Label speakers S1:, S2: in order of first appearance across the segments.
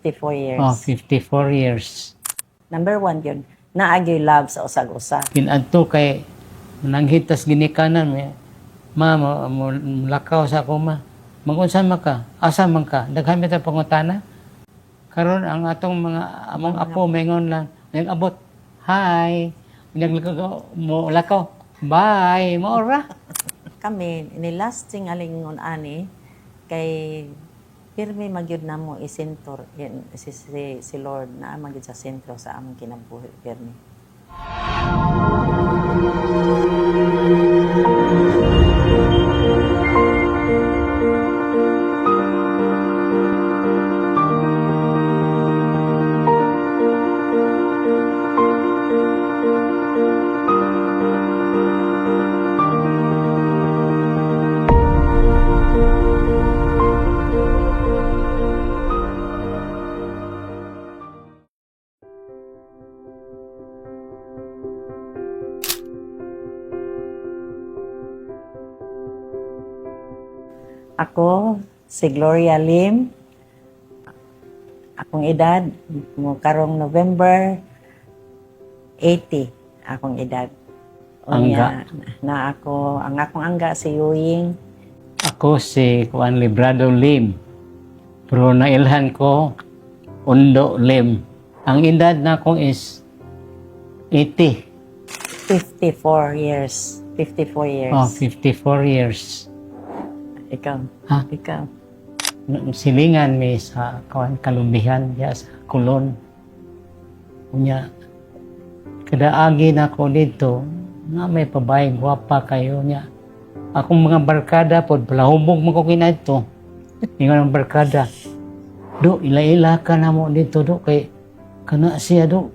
S1: 54 years.
S2: Oh, 54 years.
S1: Number 1 yun, naagyoy love sa usag-usa.
S2: Pinadto kay nanghitas ginikanan may ma lakaw sa ako ma. Magunsa man ka? Asa man ka? Daghan ta pangutana. Karon ang atong mga among apo maingon lang, nag-abot. Hi. Naglakaw mo lakaw. Bye. Maora.
S1: Kami, nilasting alingon ani, kay pirmi magyud na mo isentor si Lord na magyud sa sentro sa among kinabuhi pirmi. Ako, si Gloria Lim. Akong edad, karong November 80, akong edad.
S2: Angga.
S1: Na ako, ang akong angga si Yuying.
S2: Ako si Juan Librado Lim. Pero nailhan ko Undo Lim. Ang edad na ko is 80.
S1: 54 years. 54 years.
S2: Oh, 54 years.
S1: Ikaw.
S2: Ha?
S1: Ikaw.
S2: Silingan mi sa kalubihan ya sa Kulon. Unya kadaagi na ko dito nga may pabahay gwapa kayo niya. Akong mga barkada pod palahubog mo ko kinadto. Ingon ang barkada. Do ila-ila ka na mo dito do kay kana siya do.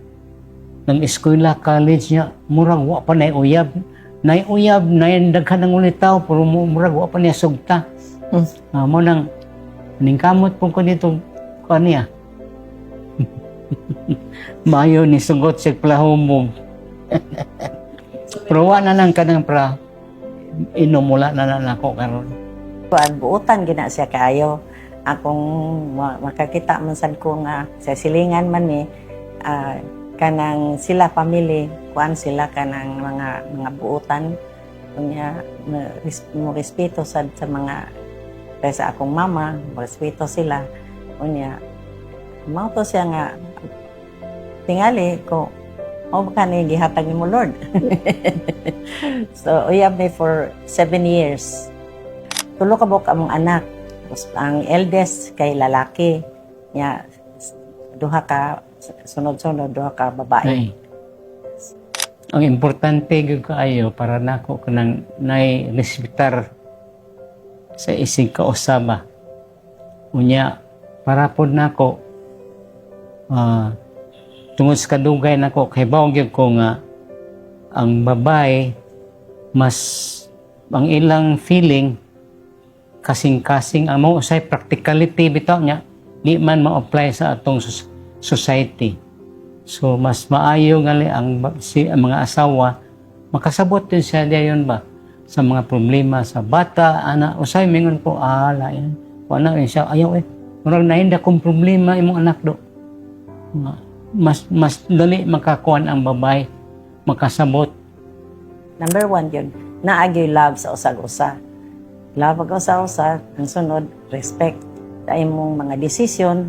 S2: Nang eskwela college niya murag wa pa nay uyab. Nay uyab nay daghan ng ulitaw pero murag wa pa niya sugta. Mo nang ningkamot po ko dito kaniya. Mayo ni sugot sa plahumog. Pero wa na lang kanang pra inumula na nako karon.
S1: Kuan buutan gina siya kayo. Akong makakita man sad ko nga sa silingan man ni kanang sila family, kuan sila kanang mga buutan unya mo respeto sad sa mga sa akong mama, respeto sila unya mao to siya nga tingali ko o baka ni gihatag nimo Lord. So uyab me for 7 years. Tulo ka bok among anak. Ang eldest kay lalaki nya duha ka sunod-sunod duha ka babae.
S2: Ay. Ang importante gyud kaayo para nako kanang nay respetar sa isig kausaba. Unya para pod nako tungod sa kadugay nako kay bawang gyud ko nga ang babae mas ang ilang feeling kasing-kasing ang mo usay practicality bitaw niya di man ma-apply sa atong society. So mas maayo ngali ang mga asawa makasabot din siya dayon ba sa mga problema sa bata ana usay mingon ko lain wala siya ayaw murag nahinda kong problema imong anak do. Mas dali makakuan ang babae makasabot.
S1: Number 1 yun, naagyoy love sa usag-usa. Love ang usa-usa, ang sunod, respect sa imong mga desisyon.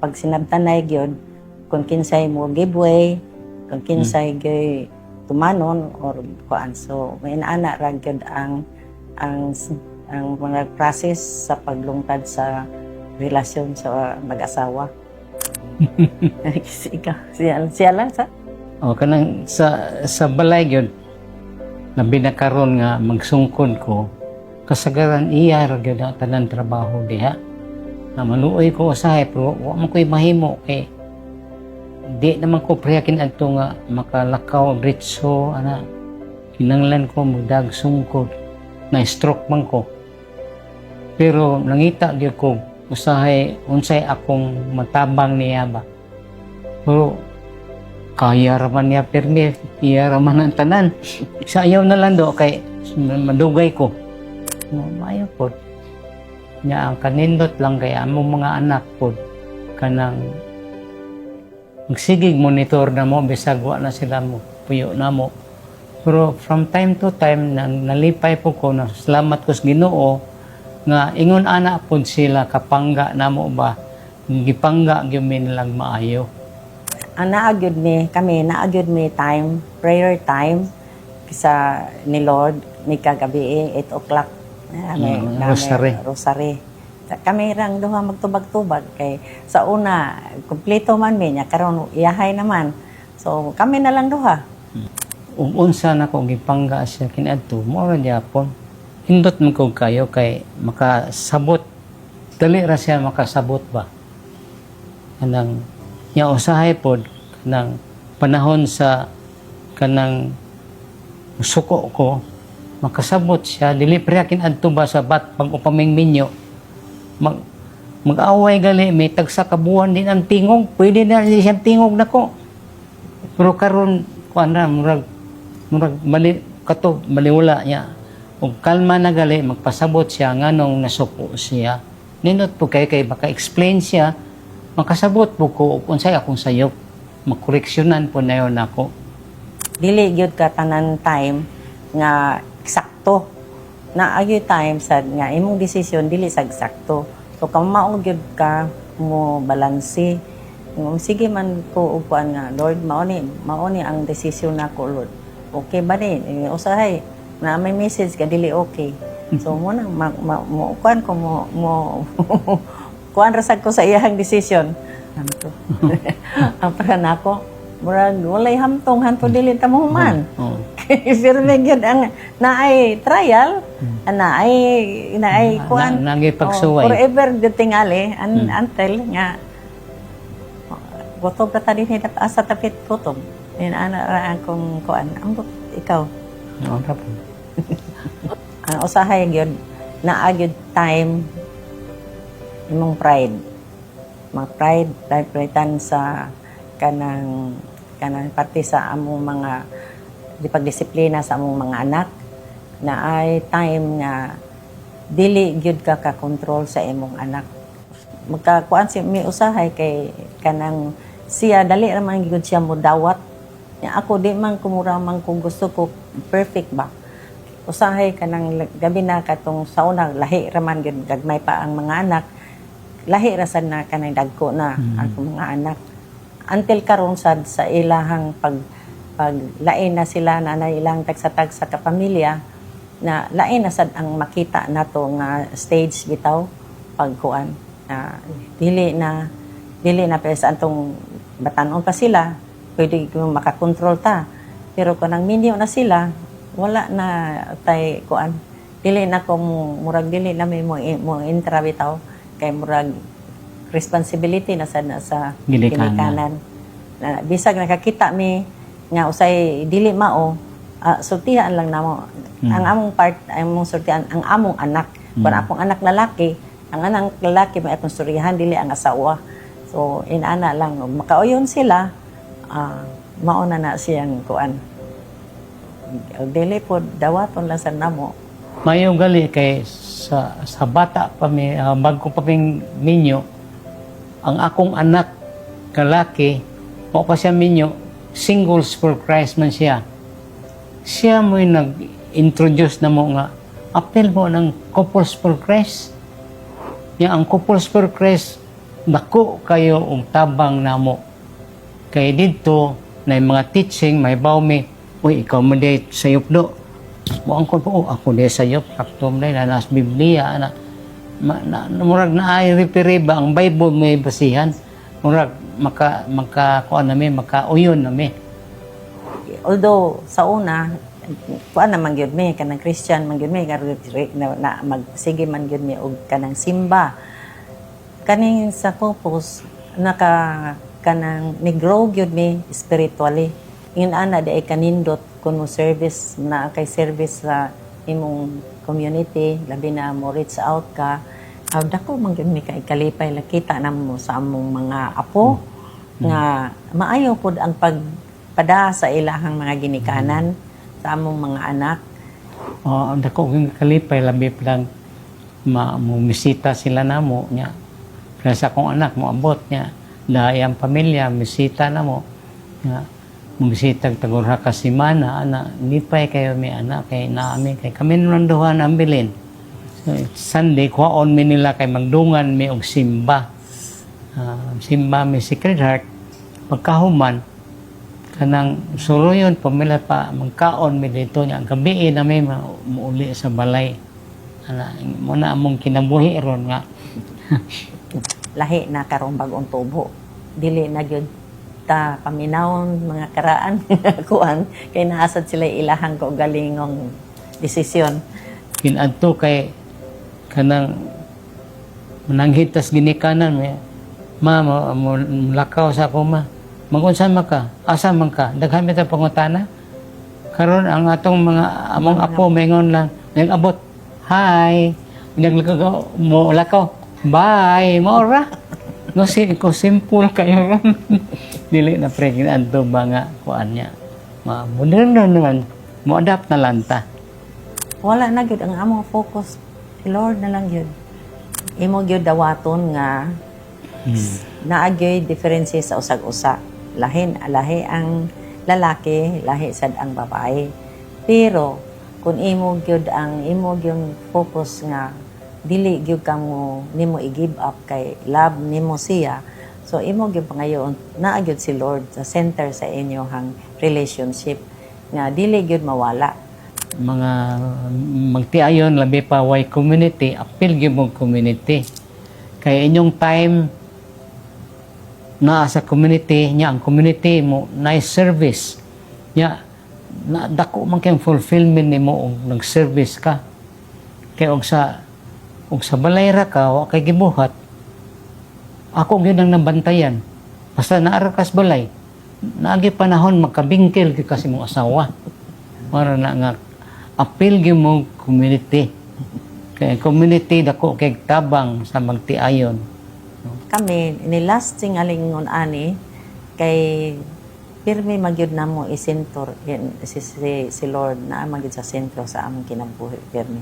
S1: Pag sinabtanay gyud kung kinsay mo give way, kung kinsay gyud tumanon or kuan. So may ana ra gyud ang mga process sa paglungtad sa relasyon sa mag-asawa. siya lang sa
S2: kanang sa balay gyud labi na karon nga magsungkod ko kasagaran iya ra gyud ang tanan trabaho diha. Na maluoy ko usahay pero wa man ko'y mahimo kay di naman ko priyakin adto nga makalakaw britso ana kinanglan ko mudag sungkod na stroke man ko. Pero nangita gyud ko usahay unsay akong matabang niya ba. Pero kaya raman niya permi, iya raman ang tanan. Sa ayaw na lang do kay madugay ko. Maayo po. Nya ang kanindot lang kay among mga anak po. kanang magsigig monitor na mo bisag wa na sila mo puyo na mo. Pero from time to time nalipay po ko na salamat ko sa Ginoo nga ingon ana pod sila kapangga na mo ba gipangga gyud mi nilang maayo.
S1: Ang naagyod mi time, prayer time sa ni Lord ni kagabi 8 o'clock. Rosary. Kami rang duha magtubag-tubag kay sa una kumpleto man mi nya karon iyahay naman. So kami na lang duha.
S2: Unsa na ko gipangga siya kiniadto mo ra gyapon. Hindot man ko kayo kay makasabot. Dali ra siya makasabot ba. Kanang nya usahay pod kanang panahon sa kanang suko ko makasabot siya dili priyakin adto ba sa bat pag upaming minyo mag-away gali may tagsa kabuhan din ang tingog pwede na siyang tingog nako pero karon kuan na murag mali kato maliwala niya ug kalma na gali magpasabot siya nganong nasuko siya ninot po kay baka explain siya makasabot po ko unsay akong sayop makoreksyonan po na yon ako
S1: Dili gyud ka tanan time nga eksakto na agyo time sad nga imong desisyon dili sa eksakto. So kung mao gyud ka mo balanse sige man ko upuan nga Lord mao ni ang desisyon nako Lord. Okay ba ni usahay na may message ka dili okay. So mo nang mo kuan ko mo kuan rasag ko sa iyang desisyon. Anto. Ang para nako murag walay hamtong hanto dili ta mo human. Pero gyud ang naay trial, naay kuan
S2: nagipagsuway.
S1: Forever the tingali until nga gotob ka ta dinhi asa tapit kutob. Ana ra akong kuan ambot ikaw.
S2: Oo ta po.
S1: Usahay gyud naa gyud time imong pride. Pride sa kanang parte sa among mga di pagdisiplina sa among mga anak na ay time nga dili gyud ka control sa imong anak magkakuan si mi usahay kay kanang siya dali ra man gyud siya modawat nya ako di man kumura man kung gusto ko perfect ba usahay kanang gabi na katong sa una lahi ra man gyud gagmay pa ang mga anak lahi ra sad na kanang dagko na ang mga anak until karon sad sa ilahang pag lain na sila na ilang tagsa-tag sa kapamilya na lain na sad ang makita nato nga stage bitaw pagkuan dili na pero sa antong batanon pa sila pwede ko makakontrol ta pero kanang minyo na sila wala na tay kuan dili na ko murag dili na may mo intra bitaw kay murag responsibility na sad na sa ginikanan na bisag nakakita mi nga usay dili mao sultihan lang namo ang among part among sultihan ang among anak kung akong anak lalaki ang anak lalaki may atong surihan dili ang asawa so inana lang makauyon sila mao na siyang kuan dili po dawaton lang sa namo
S2: mayo gali kay sa bata pa mi bagko pa ping minyo ang akong anak kalaki mo pa siya minyo Singles for Christ man siya. Siya mo'y nag-introduce na mo nga, apel mo ng Couples for Christ. Yang ang Couples for Christ, dako kayo tabang na mo. Kaya dito, na mga teaching, may bawmi, uy, ikaw mo di sayop do. Mo ang ko po, ako di sayop, saktom na nas Biblia, murag na ay reperiba, ang Bible may basihan. Murag, kuan nami makauyon nami
S1: although sa una kuan naman gyud mi kanang Christian man gyud mi na magsige man gyud mi og kanang simba kaning sa purpose kanang ni-grow gyud mi spiritually yun ana di ay kanindot kun mo service na kay service sa imong community labi na mo reach out ka dako man gyud mi kay kalipay nakita namo sa among mga apo nga maayo pod ang pagpada sa ilahang mga ginikanan sa among mga anak.
S2: Dako gyud kalipay labi lang mumisita sila namo nya. Kaya sa akong anak mo abot niya, dahil ang pamilya, misita na mo. Nga, bisita tagurha ka simana, anak, lipay kayo may anak, kay naami, kay kami naman duhan ang bilin. So, Sunday, kuhaon mi nila kay magdungan mi og simba. Simba mi Sacred Heart. Pagkahuman, kanang suruyon, pamilya pa, magkaon mi dito niya. Ang gabi na may mauli sa balay. Muna among kinabuhi ron nga.
S1: Lahi na karong bagong tubo. Dili na gyud ta paminawon mga karaan kuan kay naasad sila ilahang ko galingong desisyon.
S2: Kinadto kay kanang mananghitas ginikanan may ma lakaw sa ako ma. Mangunsa man ka? Asa man ka? Daghan mi ta pangutana. Karon ang atong mga among apo maingon lang nag-abot. Hi. Naglakaw mo lakaw. Bye. Maura. No ko simple kayo. Dili na pregnant to ba nga kuan niya. Modern na naman. Mo adapt na lang ta.
S1: Wala na gyud ang among focus. Si Lord na lang gyud. Imo gyud dawaton nga naagyoy diferensya sa usag-usa. Lahi ang lalaki, lahi sad ang babae. Pero kung imo gyud ang imo gyud focus nga dili gyud kamo nimo i-give up kay love nimo siya. So imo gyud pangayon naa gyud si Lord sa center sa inyohang relationship nga dili gyud mawala.
S2: Mga magtiayon labi pa way community, appeal gyud mo community. Kay inyong time na sa community niya, ang community mo nice service niya, na dako man kay fulfillment nimo og nag-service ka. Kay og sa balay ra ka wa kay gibuhat, ako gyud ang nabantayan. Basta naara kas balay, naagi panahon magkabingkil gyud kasi mong asawa. Para na nga appeal gyud mo community. Kay community dako kay tabang sa magtiayon.
S1: Kami ni last thing alingon ani kay pirmi magyud namo isentor si Lord na magyud sa sentro sa among kinabuhi pirmi.